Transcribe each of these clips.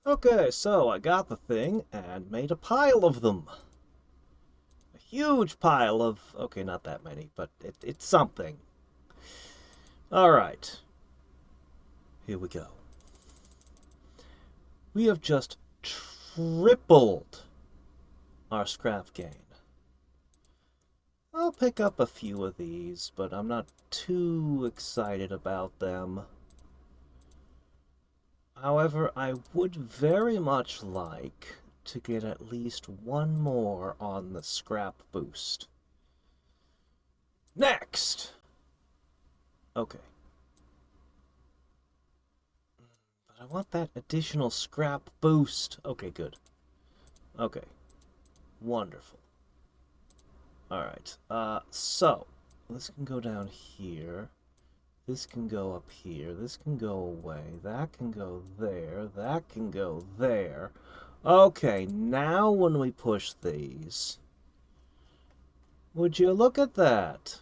Okay, so I got the thing and made a pile of them. A huge pile of... Okay, not that many, but it's something. Alright, here we go. We have just tripled our scrap gain. I'll pick up a few of these, but I'm not too excited about them. However, I would very much like to get at least one more on the scrap boost. Next! Okay. But I want that additional scrap boost. Okay, good. Okay. Wonderful. Alright. So, this can go down here. This can go up here. This can go away. That can go there. That can go there. Okay, now when we push these, would you look at that?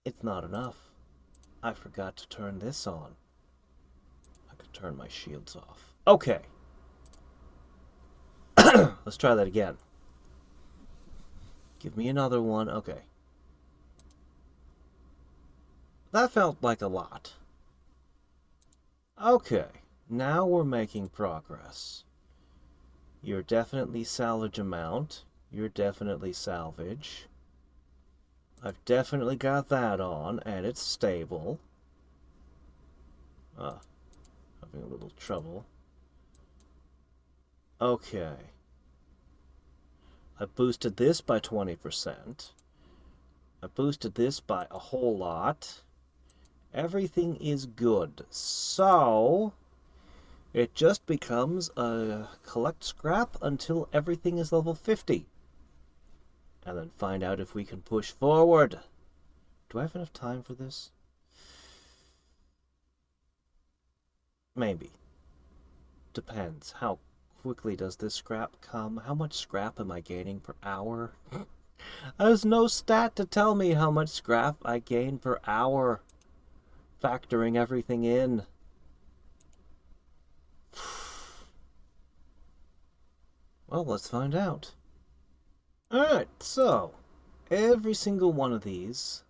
It's not enough. I forgot to turn this on. I could turn my shields off. Okay. Let's try that again. Give me another one. Okay. That felt like a lot. Okay. Now we're making progress. You're definitely salvage amount. You're definitely salvage. I've definitely got that on, and it's stable. Having a little trouble. Okay. I boosted this by 20%. I boosted this by a whole lot. Everything is good. So, it just becomes a collect scrap until everything is level 50. And then find out if we can push forward. Do I have enough time for this? Maybe. Depends. How quickly does this scrap come? How much scrap am I gaining per hour? There's no stat to tell me how much scrap I gain per hour, factoring everything in. Well, let's find out. Alright, so every single one of these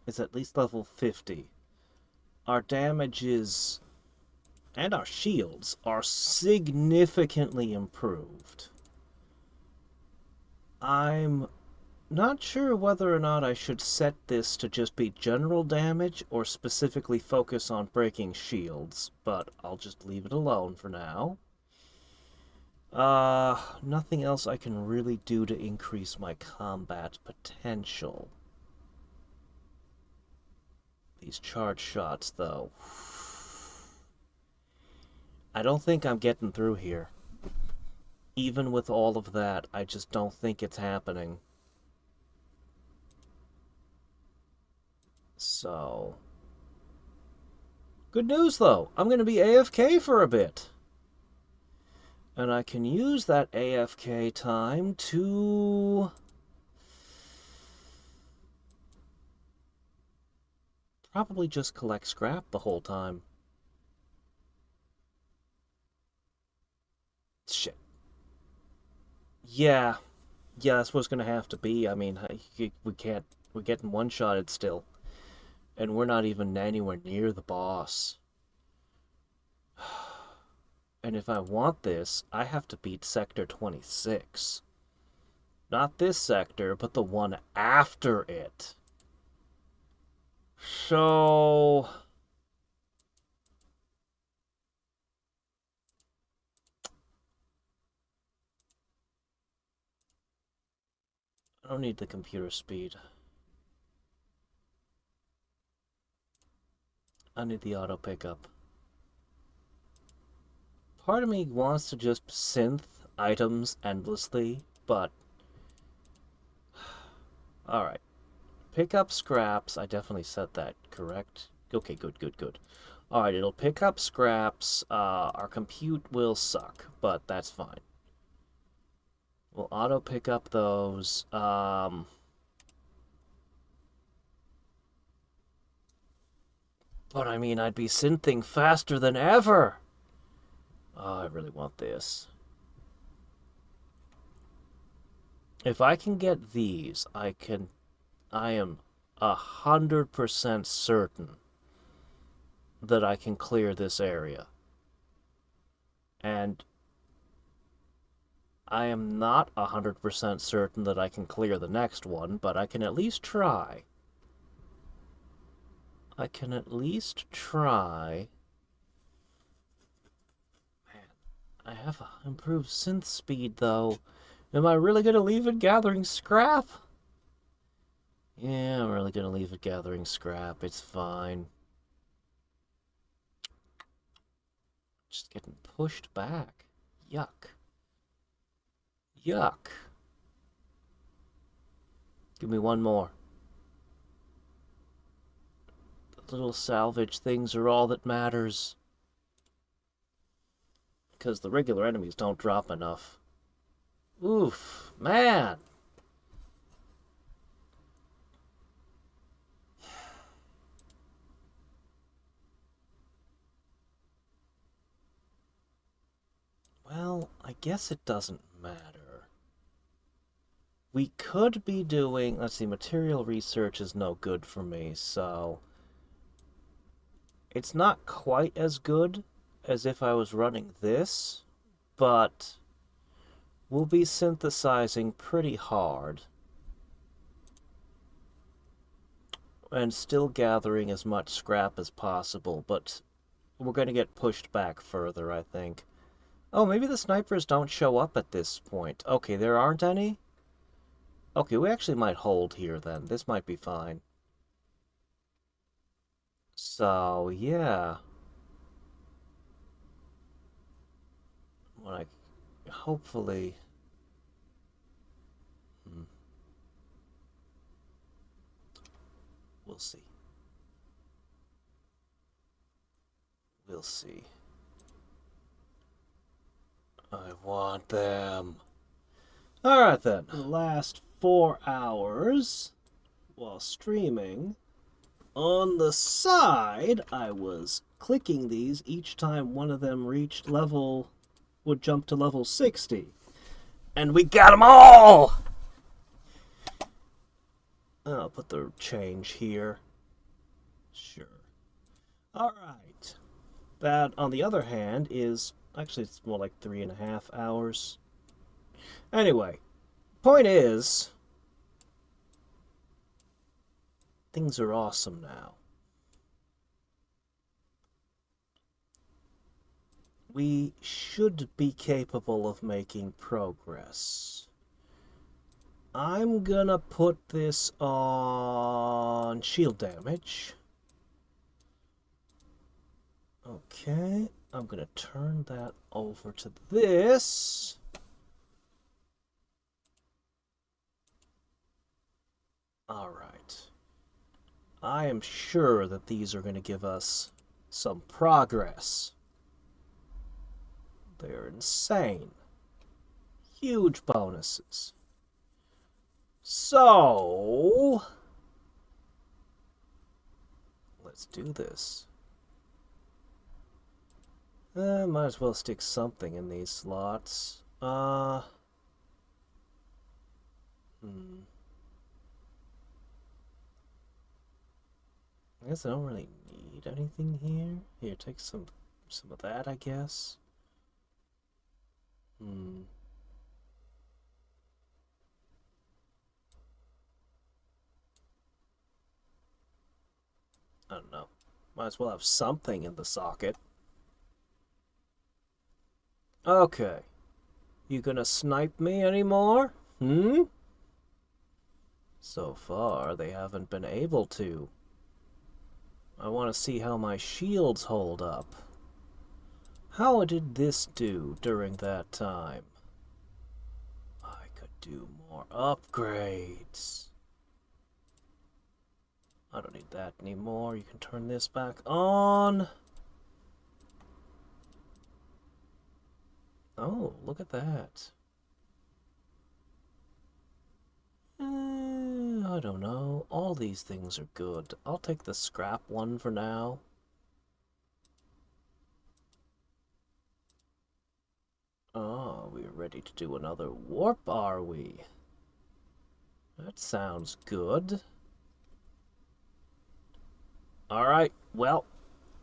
is at least level 50. Our damages and our shields are significantly improved. I'm not sure whether or not I should set this to just be general damage or specifically focus on breaking shields, but I'll just leave it alone for now. Nothing else I can really do to increase my combat potential. These charge shots, though. I don't think I'm getting through here. Even with all of that, I just don't think it's happening. So... Good news, though. I'm going to be AFK for a bit. And I can use that AFK time to... probably just collect scrap the whole time. Shit. Yeah. Yeah, that's what it's going to have to be. I mean, we can't... We're getting one-shotted still. And we're not even anywhere near the boss. And if I want this, I have to beat Sector 26. Not this sector, but the one after it. So... I don't need the computer speed. I need the auto pickup. Part of me wants to just synth items endlessly, but... Alright. Pick up scraps. I definitely said that, correct? Okay, good, good, good. Alright, it'll pick up scraps. Our compute will suck, but that's fine. We'll auto pick up those. But I mean, I'd be synthing faster than ever. Oh, I really want this. If I can get these, I am 100% certain that I can clear this area. And I am not 100% certain that I can clear the next one, but I can at least try. I can at least try. Man, I have improved synth speed, though. Am I really going to leave it gathering scrap? Yeah, I'm really going to leave it gathering scrap. It's fine. Just getting pushed back. Yuck. Yuck. Give me one more. The little salvage things are all that matters. Because the regular enemies don't drop enough. Oof, man. Well, I guess it doesn't matter. We could be doing... Let's see, material research is no good for me, so... It's not quite as good as if I was running this, but we'll be synthesizing pretty hard. And still gathering as much scrap as possible, but we're going to get pushed back further, I think. Oh, maybe the snipers don't show up at this point. Okay, there aren't any? Okay, we actually might hold here then. This might be fine. So, yeah. Like, hopefully... We'll see. We'll see. I want them. Alright then. The last 4 hours while streaming. On the side, I was clicking these each time one of them reached level, would jump to level 60. And we got them all! I'll put the change here. Sure. Alright. That, on the other hand, is... Actually, it's more like 3.5 hours. Anyway, point is... Things are awesome now. We should be capable of making progress. I'm gonna put this on shield damage. Okay, I'm gonna turn that over to this. Alright. I am sure that these are gonna give us some progress. They're insane. Huge bonuses. So, let's do this. Might as well stick something in these slots. I guess I don't really need anything here. Here, take some of that, I guess. I don't know. Might as well have something in the socket. Okay. You gonna snipe me anymore? So far, they haven't been able to. I want to see how my shields hold up. How did this do during that time? I could do more upgrades. I don't need that anymore. You can turn this back on. Oh, look at that. I don't know. All these things are good. I'll take the scrap one for now. Oh, we're ready to do another warp, are we? That sounds good. Alright, well,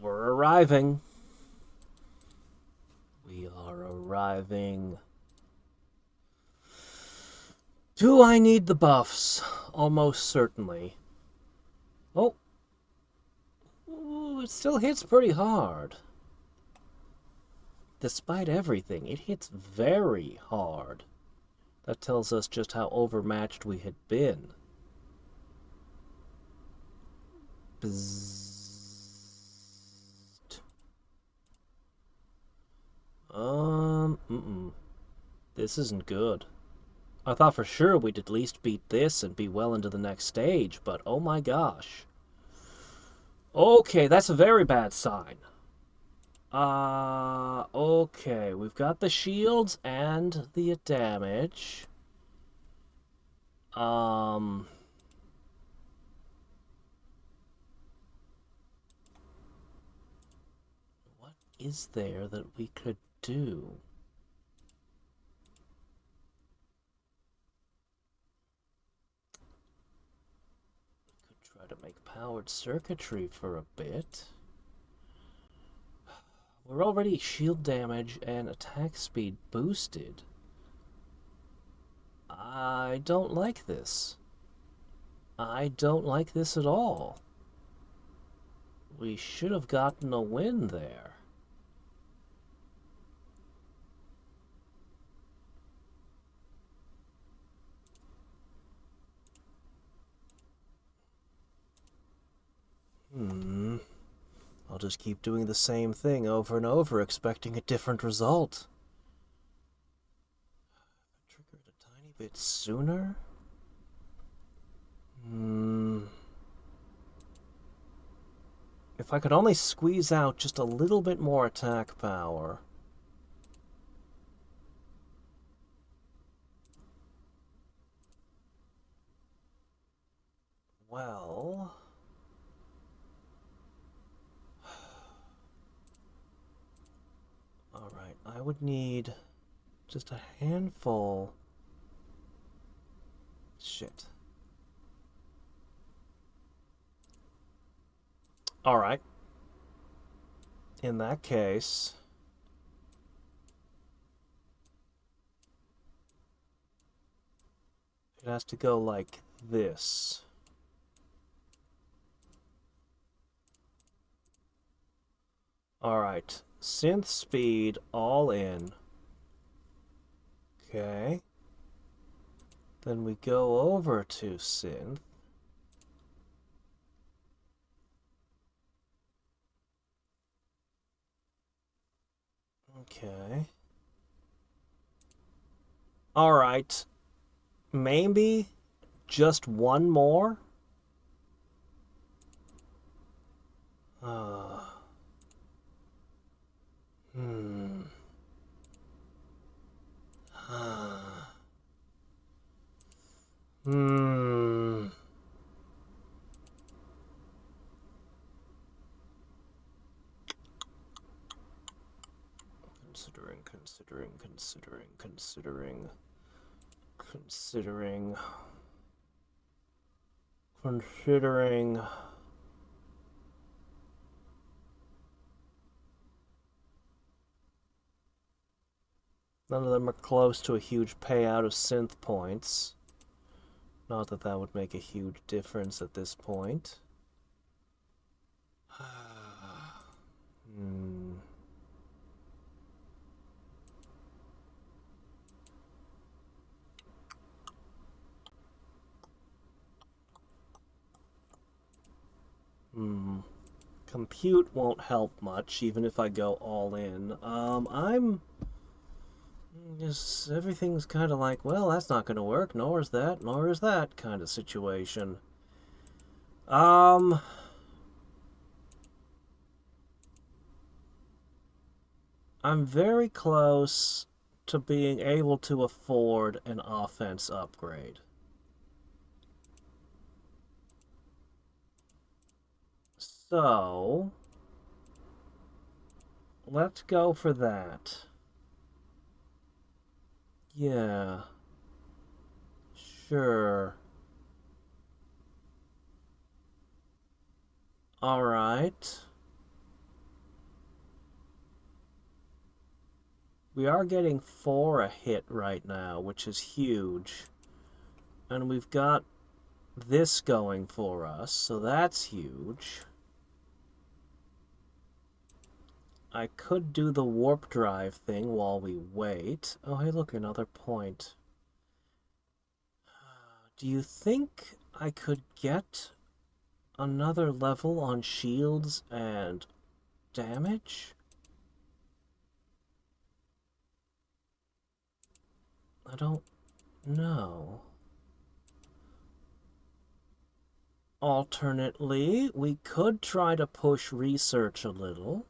we're arriving. We are arriving. Do I need the buffs? Almost certainly. Oh. Ooh, it still hits pretty hard. Despite everything, it hits very hard. That tells us just how overmatched we had been. Bzzzt. This isn't good. I thought for sure we'd at least beat this and be well into the next stage, but oh my gosh. Okay, that's a very bad sign. Okay, we've got the shields and the damage. What is there that we could do? We could try to make powered circuitry for a bit. We're already shield damage and attack speed boosted. I don't like this. I don't like this at all. We should have gotten a win there. I'll just keep doing the same thing over and over, expecting a different result. Trigger it a tiny bit sooner? If I could only squeeze out just a little bit more attack power. Well... Alright, I would need just a handful. Shit. Alright. In that case... It has to go like this. Alright. Synth speed all in. Okay. Then we go over to synth. Okay. Alright. Maybe just one more? Considering. None of them are close to a huge payout of synth points. Not that that would make a huge difference at this point. Compute won't help much, even if I go all in. I'm just everything's kind of like, well, that's not going to work. Nor is that kind of situation. I'm very close to being able to afford an offense upgrade. So, let's go for that. Yeah. Sure. Alright. We are getting 4 a hit right now, which is huge. And we've got this going for us, so that's huge. I could do the warp drive thing while we wait. Oh, hey, look, another point. Do you think I could get another level on shields and damage? I don't know. Alternately, we could try to push research a little.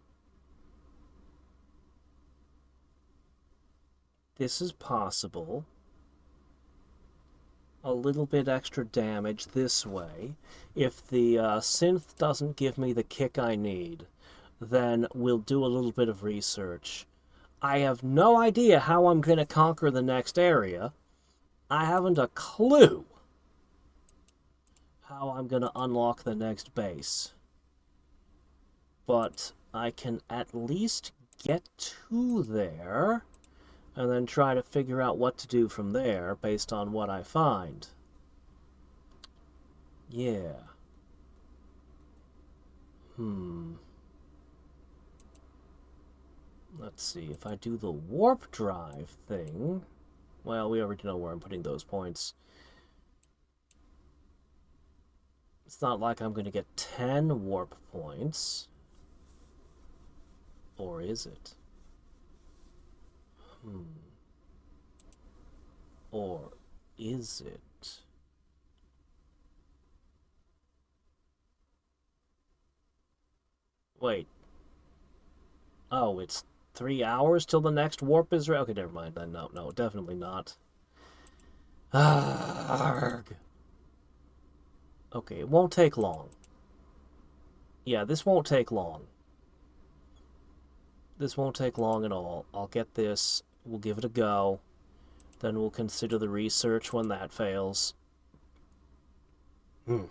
This is possible. A little bit extra damage this way. If the synth doesn't give me the kick I need, then we'll do a little bit of research. I have no idea how I'm going to conquer the next area. I haven't a clue how I'm going to unlock the next base. But I can at least get to there and then try to figure out what to do from there based on what I find. Yeah. Let's see, if I do the warp drive thing... Well, we already know where I'm putting those points. It's not like I'm going to get 10 warp points. Or is it? Or is it? Wait. Oh, it's 3 hours till the next warp is ready? Okay, never mind then. No, no, definitely not. Arrgh. Okay, it won't take long. Yeah, this won't take long. This won't take long at all. I'll get this. We'll give it a go. Then we'll consider the research when that fails. Okay.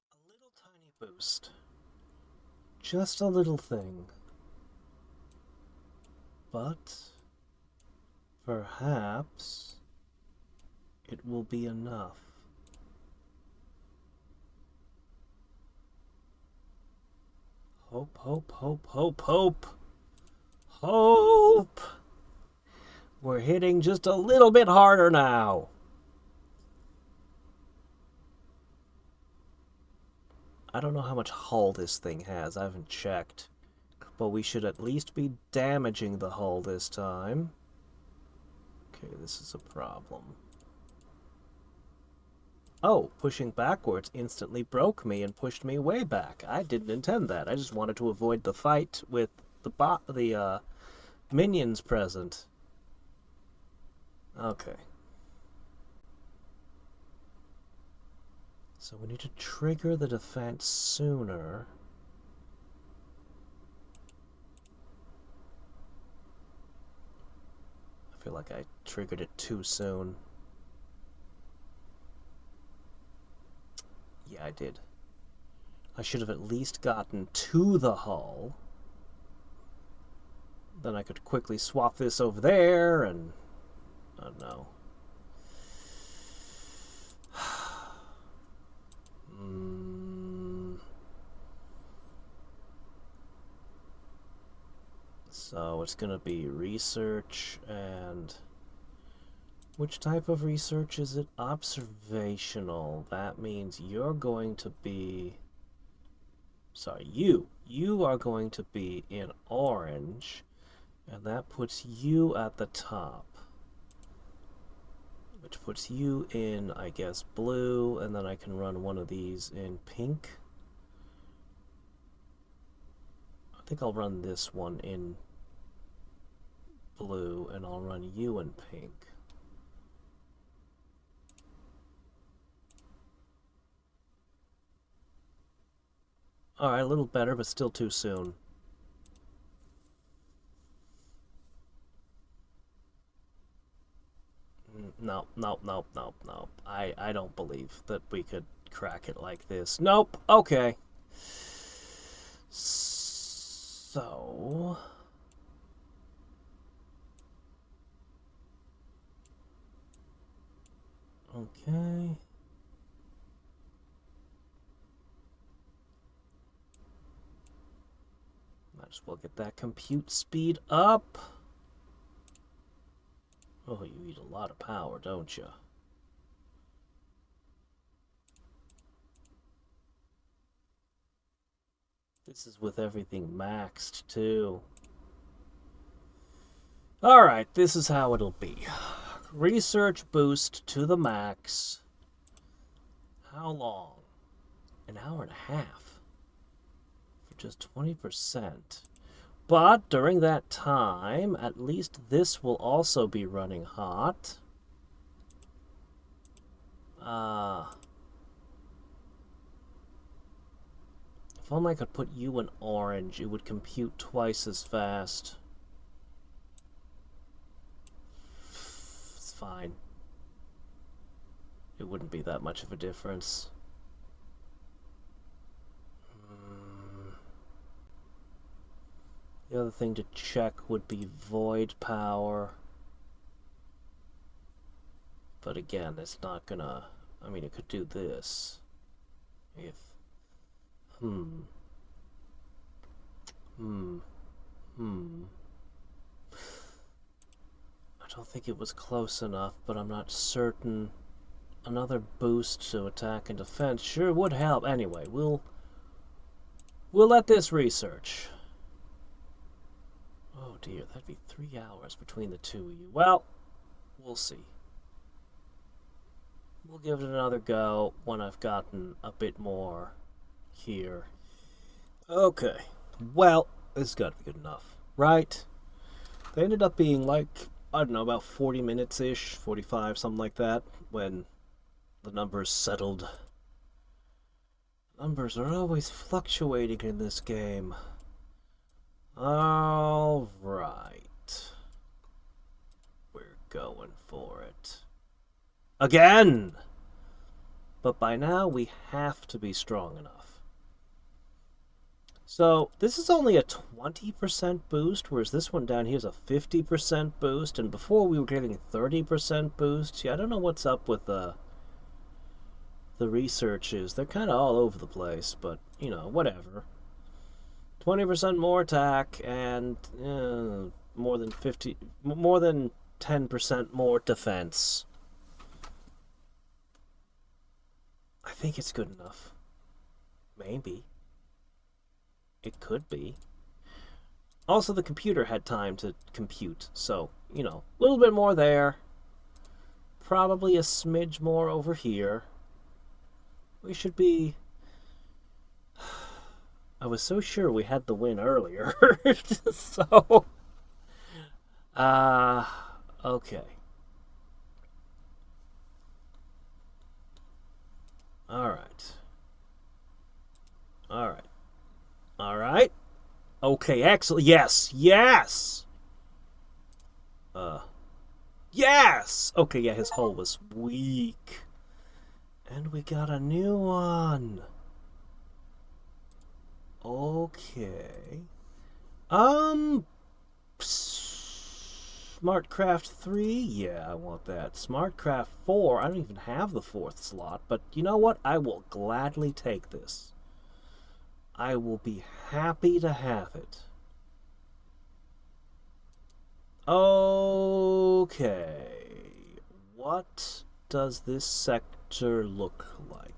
A little tiny boost. Just a little thing. But perhaps it will be enough. Hope, hope, hope, hope, hope. Hope! We're hitting just a little bit harder now. I don't know how much hull this thing has. I haven't checked. But we should at least be damaging the hull this time. Okay, this is a problem. Oh, pushing backwards instantly broke me and pushed me way back. I didn't intend that. I just wanted to avoid the fight with the minions present. Okay. So we need to trigger the defense sooner. I feel like I triggered it too soon. Yeah, I did. I should have at least gotten to the hull. Then I could quickly swap this over there and... I don't know. So it's going to be research and... Which type of research is it? Observational. That means you're going to be... Sorry, you. You are going to be in orange, and that puts you at the top. Which puts you in, I guess, blue, and then I can run one of these in pink. I think I'll run this one in blue, and I'll run you in pink. Alright, a little better, but still too soon. no, no, no, no, no. I don't believe that we could crack it like this. Nope. Okay. So... Okay. Might as well get that compute speed up. Oh, you eat a lot of power, don't you? This is with everything maxed, too. Alright, this is how it'll be. Research boost to the max. How long? An hour and a half. For just 20%. But during that time, at least this will also be running hot. If only I could put you in orange, it would compute twice as fast. It's fine. It wouldn't be that much of a difference. The other thing to check would be void power. But again, it's not gonna... I mean, it could do this. If... I don't think it was close enough, but I'm not certain. Another boost to attack and defense sure would help. Anyway, we'll let this research. Oh dear, that'd be 3 hours between the two of you. Well, we'll see. We'll give it another go when I've gotten a bit more here. Okay. Well, this has got to be good enough, right? They ended up being like, I don't know, about 40 minutes-ish, 45, something like that, when the numbers settled. Numbers are always fluctuating in this game. All right. We're going for it. Again! But by now, we have to be strong enough. So, this is only a 20% boost, whereas this one down here is a 50% boost, and before we were getting 30% boost. Yeah, I don't know what's up with the researches. They're kind of all over the place, but, you know, whatever. 20% more attack, and more than 10% more defense. I think it's good enough. Maybe. It could be. Also, the computer had time to compute, so, you know, a little bit more there. Probably a smidge more over here. We should be... I was so sure we had the win earlier. So... okay. Alright. Alright. Alright. Okay, excellent. Yes! Yes! Yes! Okay, yeah, his hull was weak. And we got a new one. Okay. SmartCraft 3? Yeah, I want that. SmartCraft 4? I don't even have the 4th slot, but you know what? I will gladly take this. I will be happy to have it. Okay. What does this sector look like?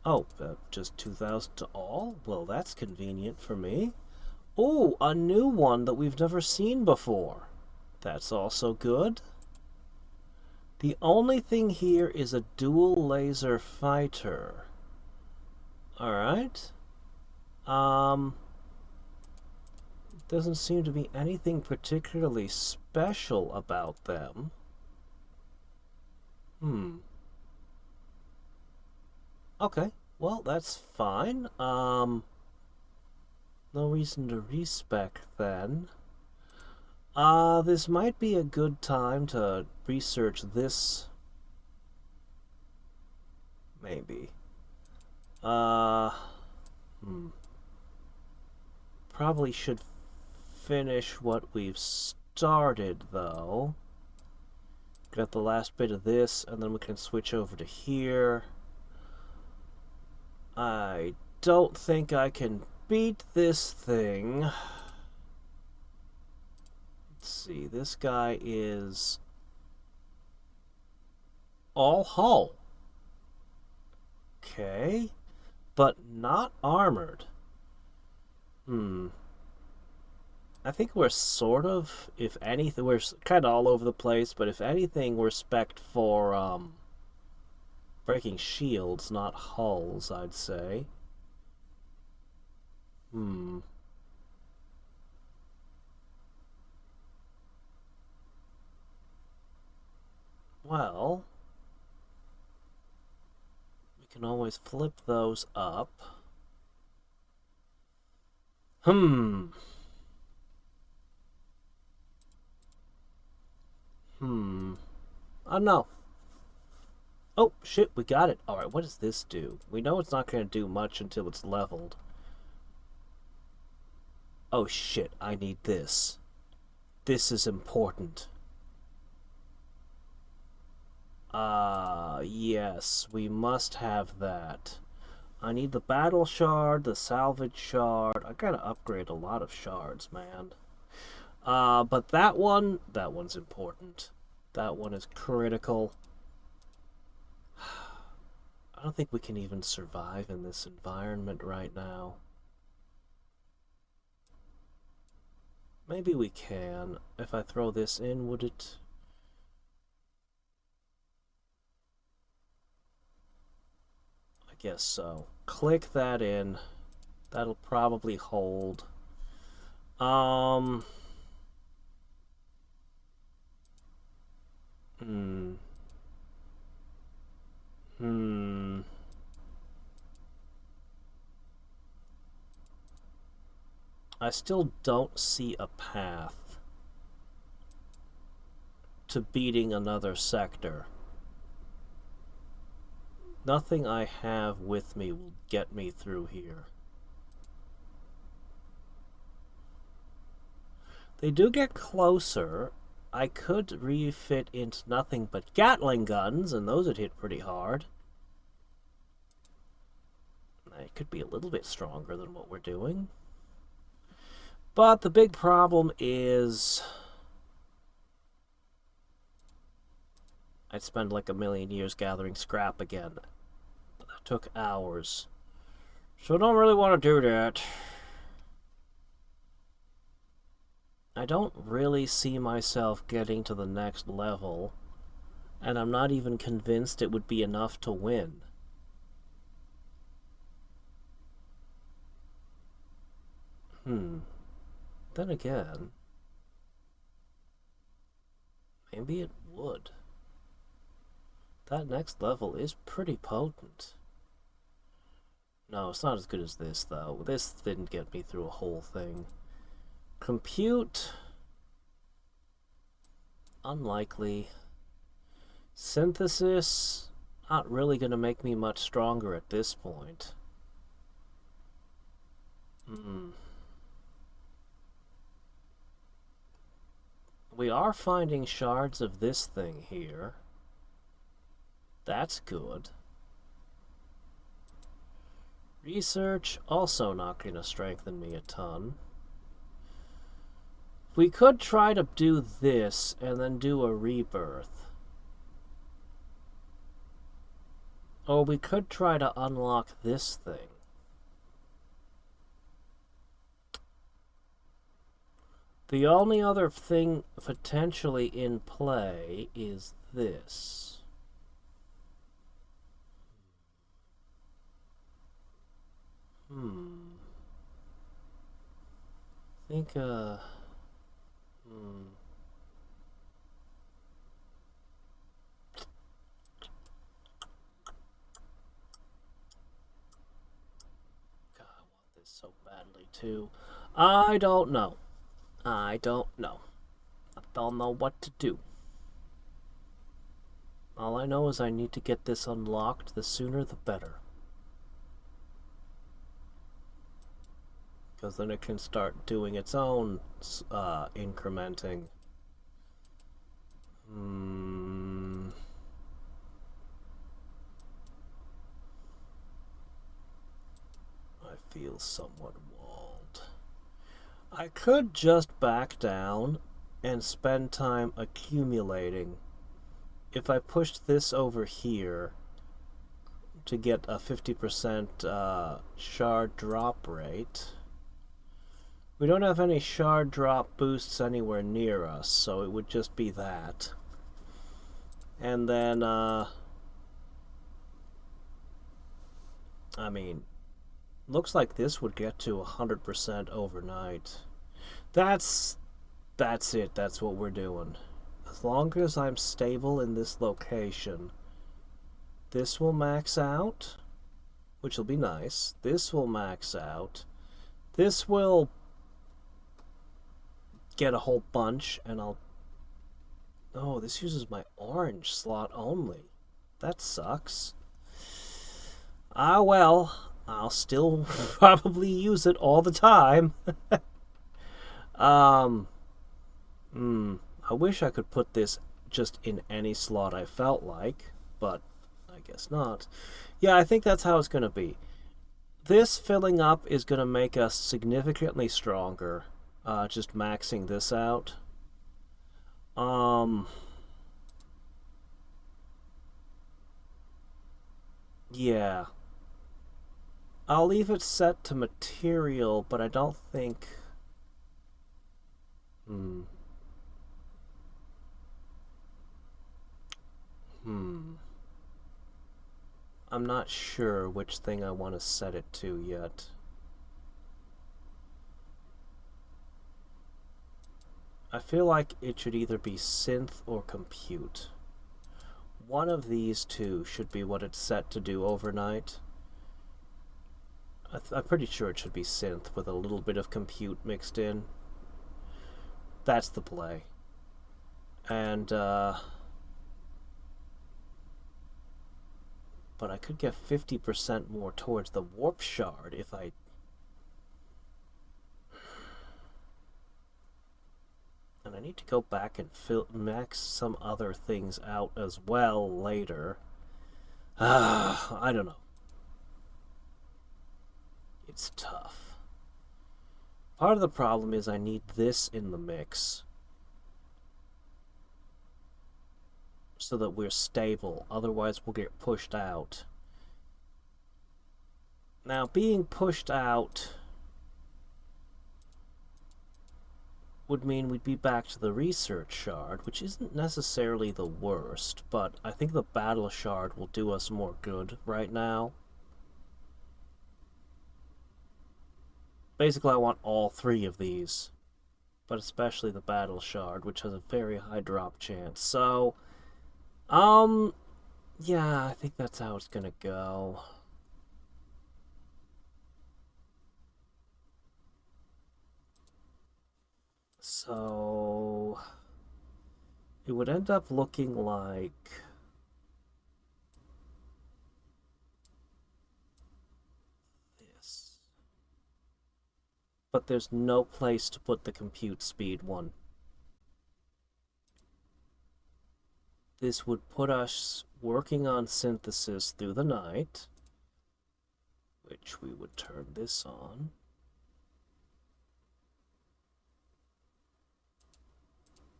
Oh, just 2,000 to all? Well, that's convenient for me. Oh, a new one that we've never seen before. That's also good. The only thing here is a dual laser fighter. Alright. Doesn't seem to be anything particularly special about them. Okay, well, that's fine. No reason to respec then. This might be a good time to research this. Maybe. Uh, Probably should finish what we've started, though. Got the last bit of this, and then we can switch over to here. I don't think I can beat this thing. Let's see, this guy is all hull. Okay, but not armored. I think we're sort of, if anything, we're kind of all over the place, but if anything, we're spec'd for, breaking shields, not hulls, I'd say. Well, we can always flip those up. Oh no. Oh, shit, we got it. Alright, what does this do? We know it's not going to do much until it's leveled. Oh shit, I need this. This is important. Yes, we must have that. I need the battle shard, the salvage shard. I gotta upgrade a lot of shards, man. But that one's important. That one is critical. I don't think we can even survive in this environment right now. Maybe we can. If I throw this in, would it... I guess so. Click that in. That'll probably hold. I still don't see a path to beating another sector. Nothing I have with me will get me through here. They do get closer. I could refit into nothing but Gatling guns, and those would hit pretty hard. It could be a little bit stronger than what we're doing. But the big problem is... I'd spend like a million years gathering scrap again. That took hours. So I don't really want to do that. I don't really see myself getting to the next level, and I'm not even convinced it would be enough to win. Then again, maybe it would. That next level is pretty potent. No, it's not as good as this, though. This didn't get me through a whole thing. Compute. Unlikely. Synthesis. Not really going to make me much stronger at this point. We are finding shards of this thing here. That's good. Research, also not going to strengthen me a ton. We could try to do this and then do a rebirth. Or we could try to unlock this thing. The only other thing potentially in play is this. I think, God, I want this so badly too. I don't know. I don't know. don't know what to do. All I know is I need to get this unlocked. The sooner the better. Because then it can start doing its own incrementing. I feel somewhat walled. I could just back down and spend time accumulating. If I pushed this over here to get a 50% shard drop rate, we don't have any shard drop boosts anywhere near us, so it would just be that. And then, I mean, looks like this would get to 100% overnight. That's it. That's what we're doing. As long as I'm stable in this location, this will max out, which will be nice. This will max out. This will get a whole bunch, and I'll... Oh, this uses my orange slot only. That sucks. Ah, well, I'll still probably use it all the time. I wish I could put this just in any slot I felt like, but I guess not. Yeah, I think that's how it's going to be. This filling up is going to make us significantly stronger, just maxing this out. Yeah. I'll leave it set to material, but I don't think... I'm not sure which thing I want to set it to yet. I feel like it should either be synth or compute. One of these two should be what it's set to do overnight. I'm pretty sure it should be synth with a little bit of compute mixed in. That's the play. And, but I could get 50% more towards the warp shard if I... And I need to go back and max some other things out as well later. I don't know. It's tough. Part of the problem is I need this in the mix so that we're stable. Otherwise, we'll get pushed out. Now, being pushed out would mean we'd be back to the research shard, which isn't necessarily the worst, but I think the battle shard will do us more good right now. Basically, I want all three of these, but especially the battle shard, which has a very high drop chance. So, yeah, I think that's how it's gonna go. So, it would end up looking like this. But there's no place to put the compute speed one. This would put us working on synthesis through the night, which we would turn this on.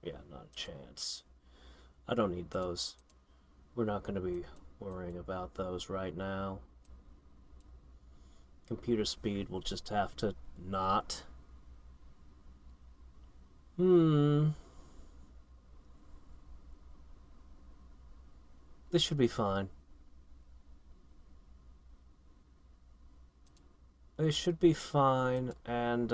Yeah, not a chance. I don't need those. We're not going to be worrying about those right now. Computer speed will just have to not. This should be fine. This should be fine, and,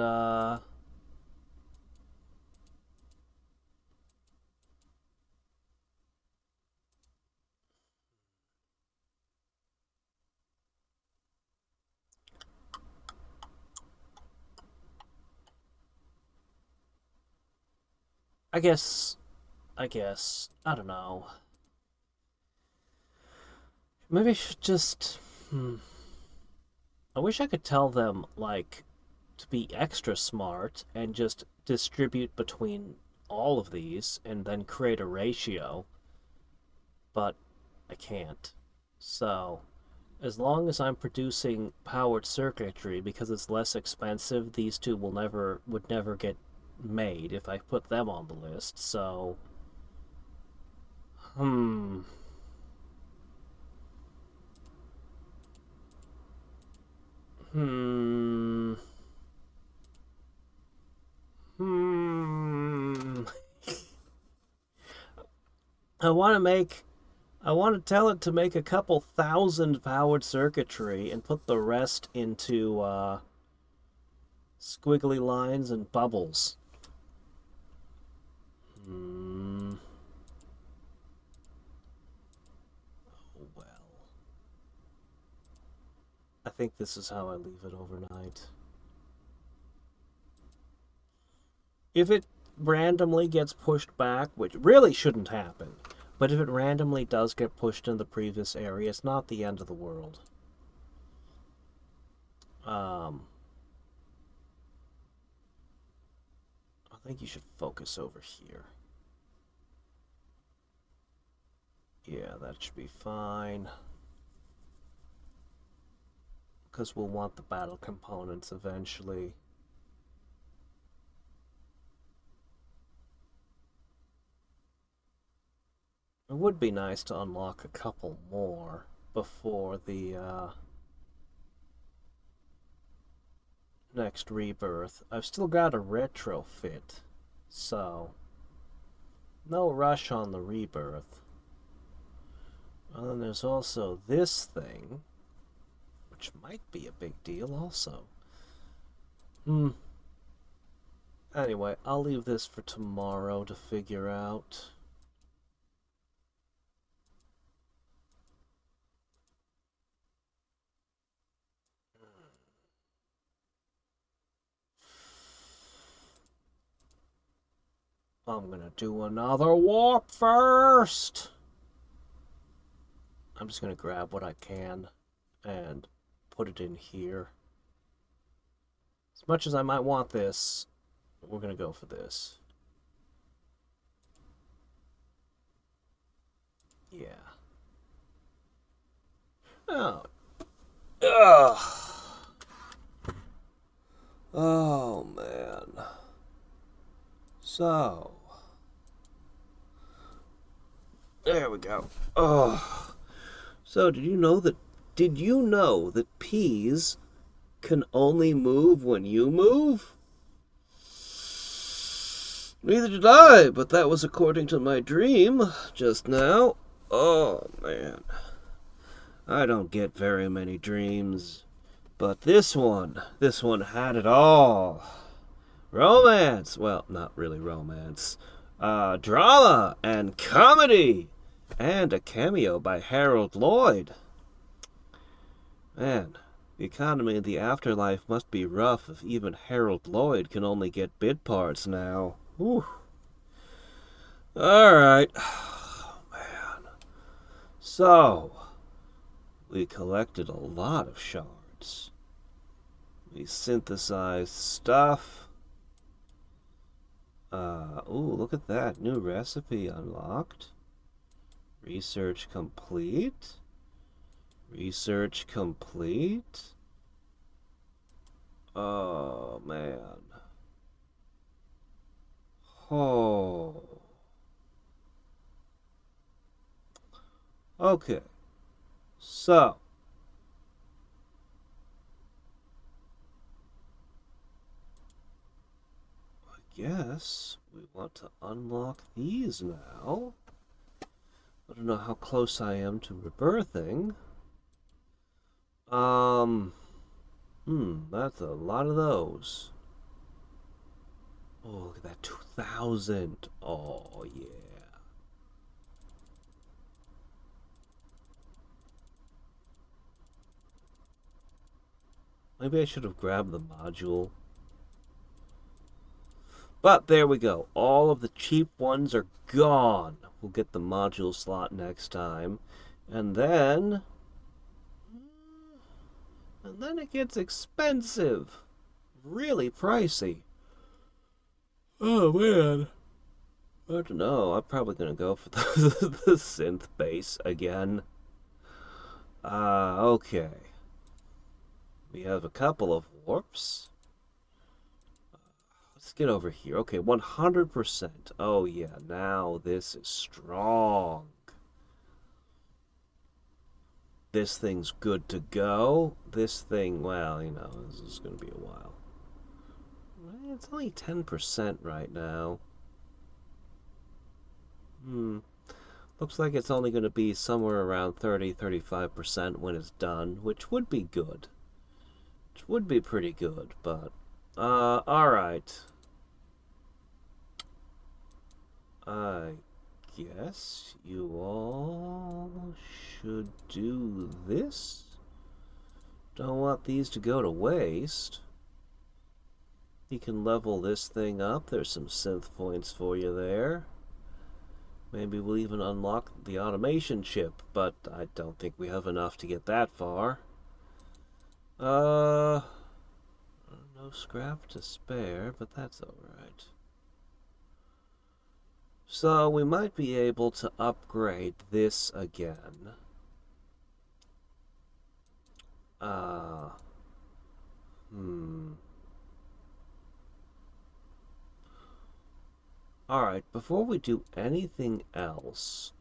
I guess I guess. I don't know. Maybe I should just... I wish I could tell them, like, to be extra smart and just distribute between all of these and then create a ratio. But I can't. So, as long as I'm producing powered circuitry, because it's less expensive, these two would never get made if I put them on the list. So, hmm. Hmm. Hmm. I want to make I want to tell it to make a couple thousand powered circuitry and put the rest into squiggly lines and bubbles. Hmm. Oh, well. I think this is how I leave it overnight. If it randomly gets pushed back, which really shouldn't happen, but if it randomly does get pushed in the previous area, it's not the end of the world. I think you should focus over here. Yeah, that should be fine. Because we'll want the battle components eventually. It would be nice to unlock a couple more before the next rebirth. I've still got a retrofit, so no rush on the rebirth. And then there's also this thing, which might be a big deal also. Anyway, I'll leave this for tomorrow to figure out. I'm gonna do another warp first. I'm just gonna grab what I can and put it in here. As much as I might want this, we're gonna go for this. Yeah. Oh. Ugh. Oh, man. So. There we go. Oh. So, did you know that peas can only move when you move? Neither did I, but that was according to my dream just now. Oh, man. I don't get very many dreams. But this one had it all. Romance. Well, not really romance. Drama and comedy. And a cameo by Harold Lloyd. Man, the economy in the afterlife must be rough if even Harold Lloyd can only get bit parts now. Whew. Alright. Oh, man. So, we collected a lot of shards. We synthesized stuff. Ooh, look at that. New recipe unlocked. Research complete. Research complete. Oh, man. Oh. Okay. So. I guess we want to unlock these now. I don't know how close I am to rebirthing. That's a lot of those. Oh, look at that, 2,000. Oh, yeah. Maybe I should have grabbed the module. But there we go. All of the cheap ones are gone. We'll get the module slot next time. And then it gets expensive. Really pricey. Oh, man. I don't know. I'm probably going to go for the synth base again. Okay. We have a couple of warps. Let's get over here. Okay, 100%. Oh, yeah. Now this is strong. This thing's good to go. This thing, well, you know, this is going to be a while. It's only 10% right now. Looks like it's only going to be somewhere around 30-35% when it's done, which would be good. Which would be pretty good, but... alright. I guess you all should do this. Don't want these to go to waste. You can level this thing up. There's some synth points for you there. Maybe we'll even unlock the automation chip, but I don't think we have enough to get that far. No scrap to spare, but that's alright. So we might be able to upgrade this again. Alright, before we do anything else,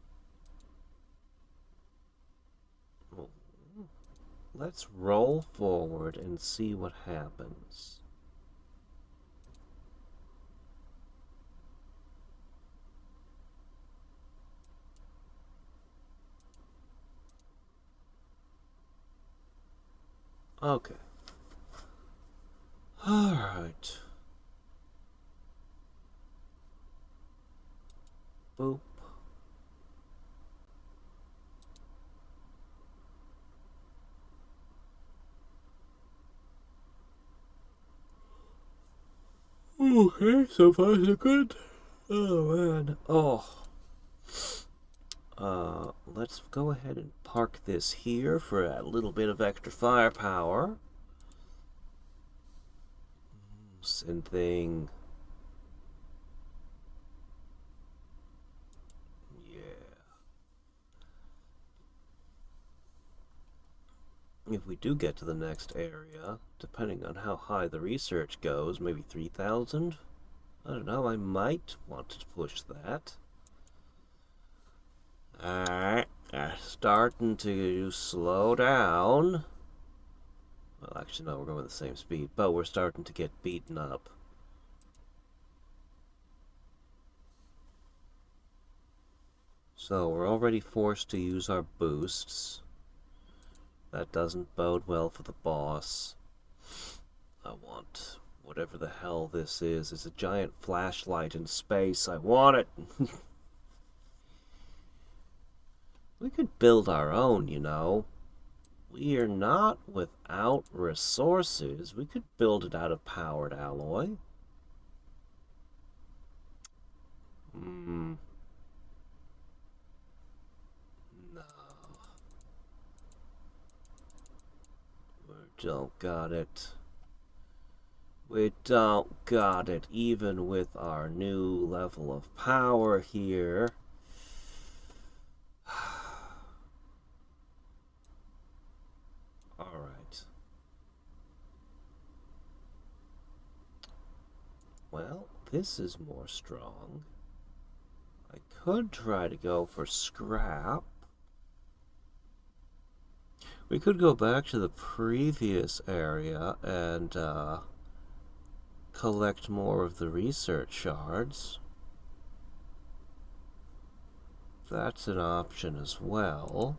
let's roll forward and see what happens. Okay. Alright. Boop. Okay, so far so good. Oh man. Let's go ahead and park this here for a little bit of extra firepower. Synthing. If we do get to the next area, depending on how high the research goes, maybe 3,000? I don't know, I might want to push that. Alright, starting to slow down. Well, actually, no, we're going with the same speed, but we're starting to get beaten up. So, we're already forced to use our boosts. That doesn't bode well for the boss. I want whatever the hell this is. It's a giant flashlight in space. I want it. We could build our own, you know. We are not without resources. We could build it out of powered alloy. No. We don't got it. We don't got it, even with our new level of power here. Alright. Well, this is more strong. I could try to go for scrap. We could go back to the previous area and collect more of the research shards. That's an option as well.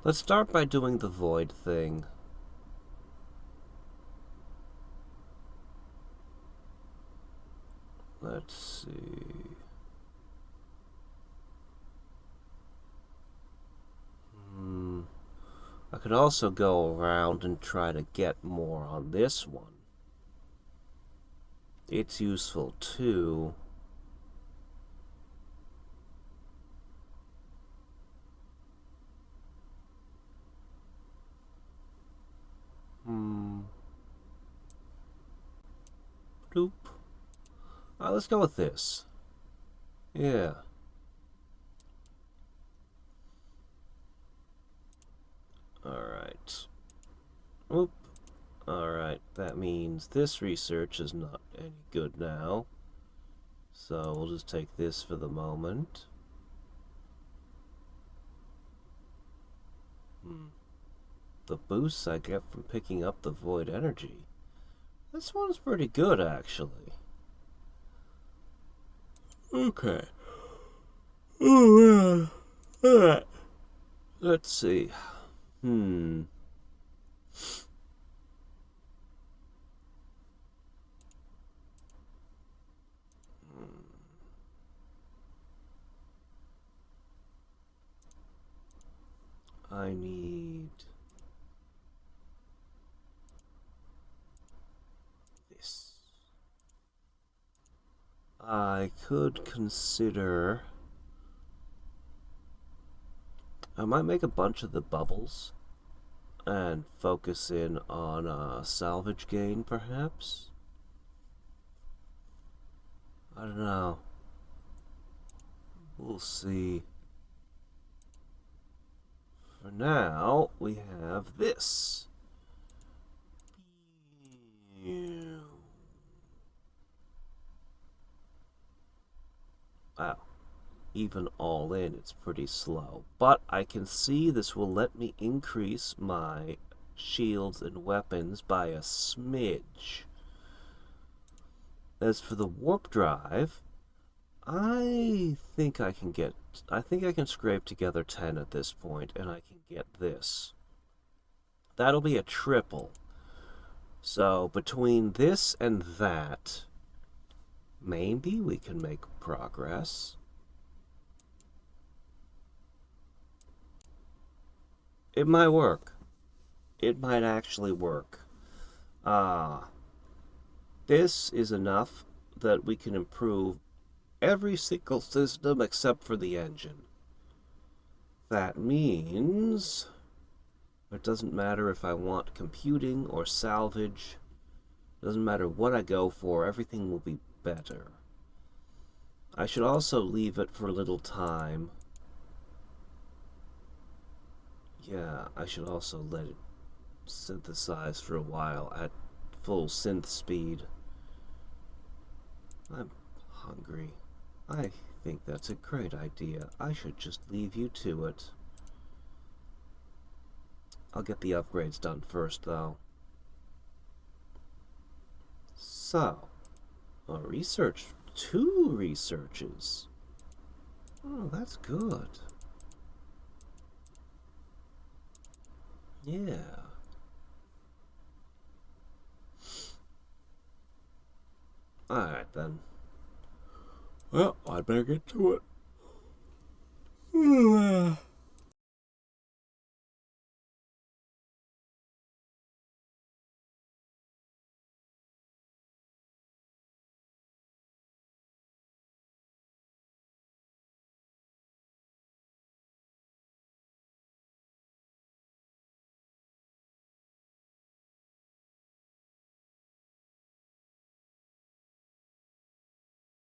Let's start by doing the void thing. Let's see. I could also go around and try to get more on this one. It's useful too. Bloop. Let's go with this. Yeah. Alright. Oop. Alright, that means this research is not any good now. So we'll just take this for the moment. The boosts I get from picking up the void energy. This one's pretty good, actually. Okay. Oh, yeah. Alright. Let's see. I need this. I could consider... I might make a bunch of the bubbles and focus in on salvage gain, perhaps? I don't know. We'll see. For now, we have this. Wow. Even all in, it's pretty slow. But I can see this will let me increase my shields and weapons by a smidge. As for the warp drive, I think I can scrape together 10 at this point, and I can get this. That'll be a triple. So between this and that, maybe we can make progress. It might work. It might actually work. This is enough that we can improve every single system except for the engine. That means it doesn't matter if I want computing or salvage. It doesn't matter what I go for, everything will be better. I should also leave it for a little time. Yeah, I should also let it synthesize for a while at full synth speed. I'm hungry. I think that's a great idea. I should just leave you to it. I'll get the upgrades done first, though. So, a research. 2 researches. Oh, that's good. Yeah. Alright then. Well, I'd better get to it.